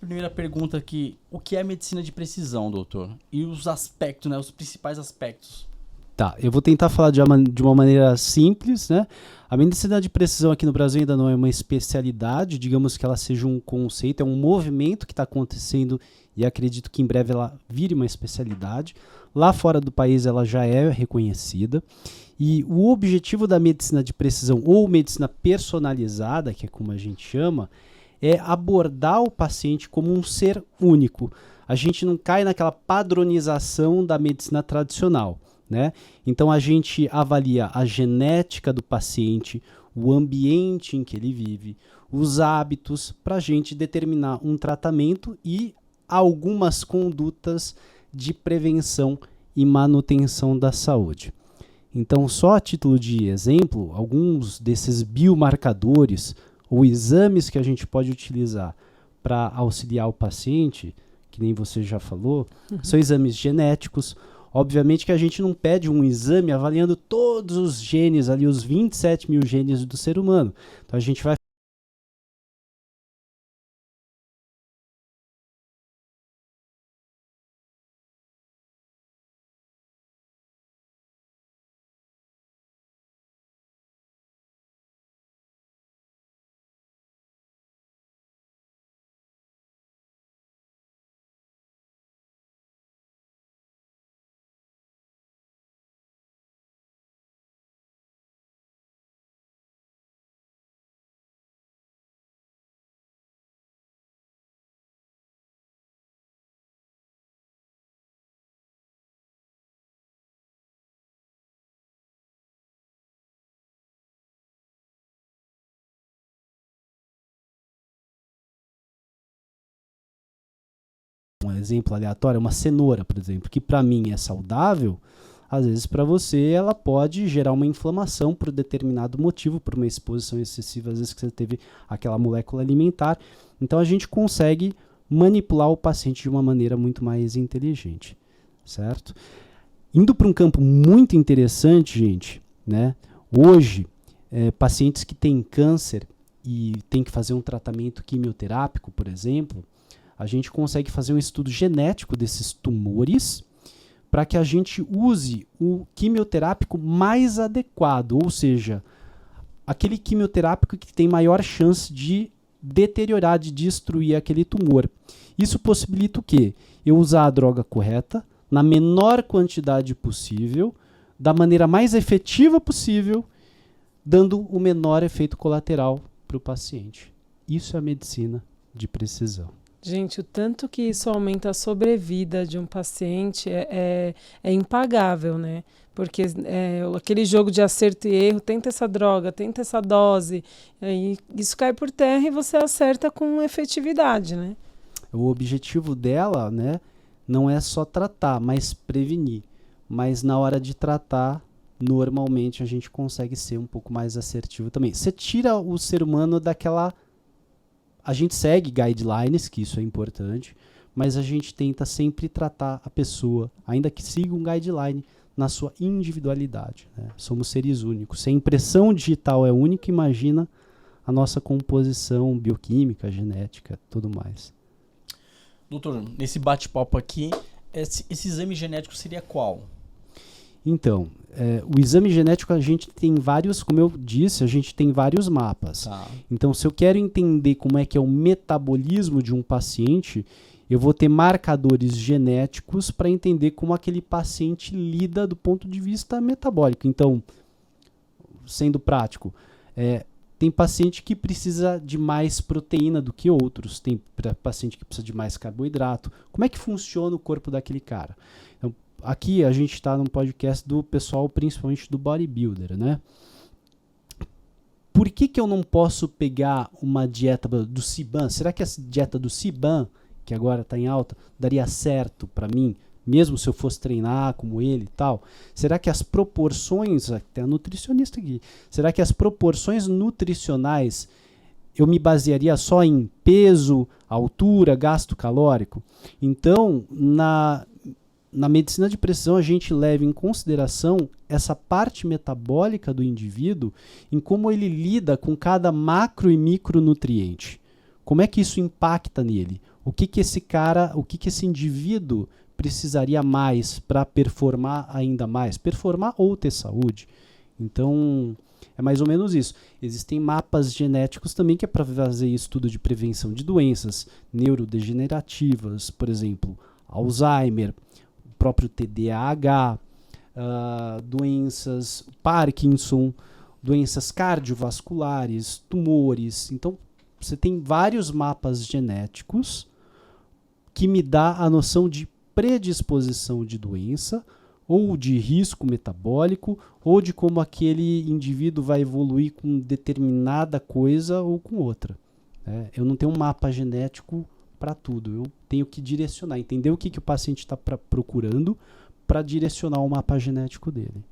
primeira pergunta aqui. O que é medicina de precisão, doutor? E os aspectos, né? Os principais aspectos. Tá, eu vou tentar falar de uma maneira simples, né? A medicina de precisão aqui no Brasil ainda não é uma especialidade, digamos que ela seja um conceito, é um movimento que está acontecendo e acredito que em breve ela vire uma especialidade. Lá fora do país ela já é reconhecida. E o objetivo da medicina de precisão, ou medicina personalizada, que é como a gente chama, é abordar o paciente como um ser único. A gente não cai naquela padronização da medicina tradicional, né? Então a gente avalia a genética do paciente, o ambiente em que ele vive, os hábitos, para a gente determinar um tratamento e algumas condutas de prevenção e manutenção da saúde. Então, só a título de exemplo, alguns desses biomarcadores ou exames que a gente pode utilizar para auxiliar o paciente, que nem você já falou, são exames genéticos. Obviamente que a gente não pede um exame avaliando todos os genes, ali os 27 mil genes do ser humano. Então a gente vai um exemplo aleatório, uma cenoura, por exemplo, que para mim é saudável, às vezes para você ela pode gerar uma inflamação por determinado motivo, por uma exposição excessiva, às vezes que você teve aquela molécula alimentar. Então a gente consegue manipular o paciente de uma maneira muito mais inteligente, certo? Indo para um campo muito interessante, gente, né? Hoje, pacientes que têm câncer e têm que fazer um tratamento quimioterápico, por exemplo, a gente consegue fazer um estudo genético desses tumores para que a gente use o quimioterápico mais adequado, ou seja, aquele quimioterápico que tem maior chance de deteriorar, de destruir aquele tumor. Isso possibilita o quê? Eu usar a droga correta, na menor quantidade possível, da maneira mais efetiva possível, dando o menor efeito colateral para o paciente. Isso é a medicina de precisão. Gente, o tanto que isso aumenta a sobrevida de um paciente é impagável, né? Porque aquele jogo de acerto e erro, tenta essa droga, tenta essa dose, aí isso cai por terra e você acerta com efetividade, né? O objetivo dela, né, não é só tratar, mas prevenir. Mas na hora de tratar, normalmente a gente consegue ser um pouco mais assertivo também. Você tira o ser humano daquela... A gente segue guidelines, que isso é importante, mas a gente tenta sempre tratar a pessoa, ainda que siga um guideline, na sua individualidade, né? Somos seres únicos. Se a impressão digital é única, imagina a nossa composição bioquímica, genética, tudo mais. Doutor, nesse bate-papo aqui, esse exame genético seria qual? Então, o exame genético a gente tem vários, como eu disse, a gente tem vários mapas. Tá. Então, se eu quero entender como é que é o metabolismo de um paciente, eu vou ter marcadores genéticos para entender como aquele paciente lida do ponto de vista metabólico. Então, sendo prático, tem paciente que precisa de mais proteína do que outros, tem paciente que precisa de mais carboidrato. Como é que funciona o corpo daquele cara? Então, aqui a gente está num podcast do pessoal, principalmente do bodybuilder, né? Por que eu não posso pegar uma dieta do CIBAN? Será que essa dieta do CIBAN, que agora está em alta, daria certo para mim, mesmo se eu fosse treinar como ele e tal? Será que as proporções, tem a nutricionista aqui, será que as proporções nutricionais eu me basearia só em peso, altura, gasto calórico? Então, na medicina de precisão, a gente leva em consideração essa parte metabólica do indivíduo em como ele lida com cada macro e micronutriente. Como é que isso impacta nele? o que esse indivíduo precisaria mais para performar ainda mais, performar ou ter saúde. Então, é mais ou menos isso. Existem mapas genéticos também que é para fazer estudo de prevenção de doenças neurodegenerativas, por exemplo, Alzheimer, o próprio TDAH, doenças Parkinson, doenças cardiovasculares, tumores. Então, você tem vários mapas genéticos que me dá a noção de predisposição de doença, ou de risco metabólico, ou de como aquele indivíduo vai evoluir com determinada coisa ou com outra. Eu não tenho um mapa genético para tudo, eu tenho que direcionar, entender o que o paciente está procurando para direcionar o mapa genético dele.